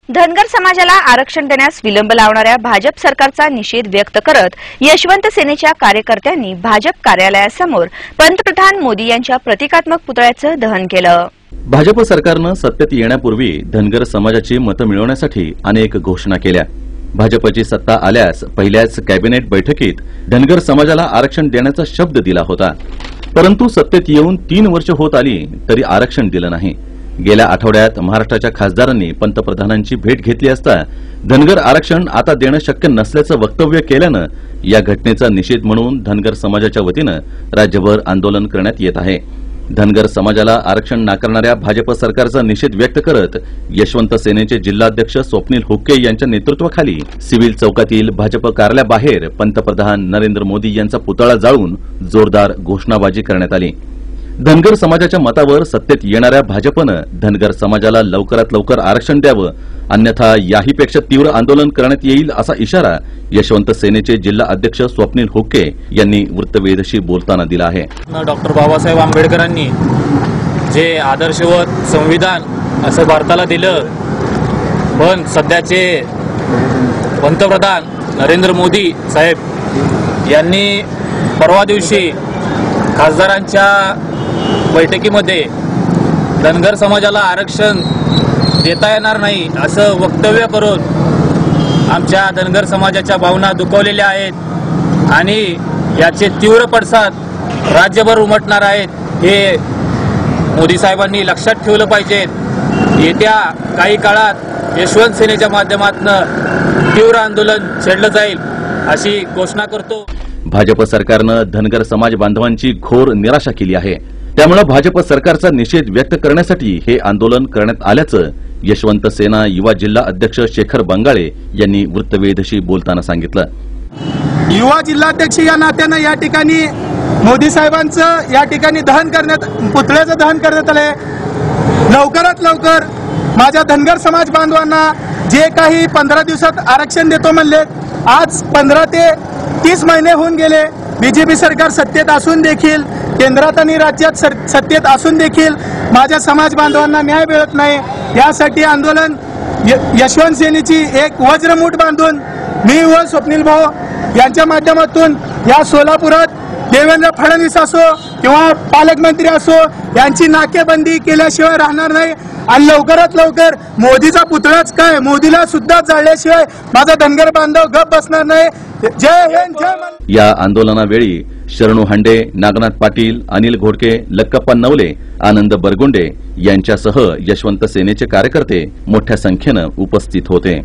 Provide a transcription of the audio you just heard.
धनगर समाजाला आरक्षण देण्यास विलंब लावणाऱ्या भाजप सरकारचा निषेध व्यक्त करत यशवंत सेनेच्या कार्यकर्त्यांनी भाजप कार्यालयासमोर पंतप्रधान मोदी यांच्या प्रतिकात्मक पुतळ्याचं दहन केलं। भाजप सरकारनं सत्तेत येण्यापूर्वी धनगर समाजाची मतं मिळवण्यासाठी अनेक घोषणा केल्या। भाजपची सत्ता आल्यास पहिल्याच कॅबिनेट बैठकीत धनगर समाजाला आरक्षण देण्याचा शब्द दिला होता, परंतु सत्तेत येऊन 3 वर्ष होत आली तरी आरक्षण दिलं नाही। गेल्या आठवड्यात महाराष्ट्राच्या खासदारांनी पंतप्रधानांची भेट घेतली असता धनगर आरक्षण आता देणं शक्य नसल्याचं वक्तव्य केल्यानं या घटनेचा निषेध म्हणून धनगर समाजाच्या वतीनं राज्यभर आंदोलन करण्यात येत आहे। धनगर समाजाला आरक्षण नाकारणाऱ्या भाजप सरकारचा निषेध व्यक्त करत यशवंत सेनेचे जिल्हाध्यक्ष स्वप्नील हुक्के यांच्या नेतृत्वाखाली सिव्हिल चौकातील भाजप कार्यालयाबाहेर पंतप्रधान नरेंद्र मोदी यांचा पुतळा जाळून जोरदार घोषणाबाजी करण्यात आली। धनगर समाजाच्या मतावर सत्तेत येणाऱ्या भाजपनं धनगर समाजाला लवकरात लवकर आरक्षण द्यावं, अन्यथा याहीपेक्षा तीव्र आंदोलन करण्यात येईल असा इशारा यशवंत सेनेचे जिल्हा अध्यक्ष स्वप्नील हुक्के यांनी वृत्तवेधशी बोलताना दिला आहे। डॉक्टर बाबासाहेब आंबेडकरांनी जे आदर्शवत संविधान असं भारताला दिलं, पण सध्याचे पंतप्रधान नरेंद्र मोदी साहेब यांनी परवा दिवशी खासदारांच्या बैठकीमध्ये धनगर समाजाला आरक्षण देता येणार नाही असं वक्तव्य करून आमच्या धनगर समाजाच्या भावना दुखावलेल्या आहेत आणि याचे तीव्र पडसाद राज्यभर उमटणार आहेत। हे मोदी साहेबांनी लक्षात ठेवलं पाहिजे। येत्या काही काळात यशवंत सेनेच्या माध्यमातून तीव्र आंदोलन छेडलं जाईल अशी घोषणा करतो। भाजप सरकारनं धनगर समाज बांधवांची घोर निराशा केली आहे, त्यामुळे भाजप सरकारचा निषेध व्यक्त करण्यासाठी हे आंदोलन करण्यात आल्याचं यशवंत सेना युवा जिल्हा अध्यक्ष शेखर बंगाळे यांनी वृत्तवेधशी बोलताना सांगितलं। युवा जिल्हाध्यक्ष या नात्यानं या ठिकाणी मोदी साहेबांचं या ठिकाणी पुतळ्याचं दहन करण्यात आलंय। लवकरात लवकर माझ्या धनगर समाज बांधवांना जे काही 15 दिवसात आरक्षण देतो म्हणले, आज 15 ते 30 महिने होऊन गेले। बीजेपी सरकार सत्तेत असून देखील, केंद्रात आणि राज्यात सत्तेत असून देखील माझ्या समाज बांधवांना न्याय मिळत नाही। यासाठी आंदोलन यशवंत सेनेची एक वज्रमूठ बांधून मी व स्वप्नील भाऊ यांच्या माध्यमातून या सोलापुरात देवेंद्र फडणवीस असो किंवा पालकमंत्री असो यांची नाकेबंदी केल्याशिवाय राहणार नाही आणि लवकरात लवकर मोदीचा पुतळाच काय, मोदीला सुद्धा जाळल्याशिवाय माझा धनगर बांधव गप बसणार नाही। जय हिंद, जय महाराष्ट्र। या आंदोलनावेळी शरणू हांडे, नागनाथ पाटील, अनिल घोडके, लक्कप्पा नवले, आनंद बरगुंडे यांच्यासह यशवंत सेनेचे कार्यकर्ते मोठ्या संख्येनं उपस्थित होते।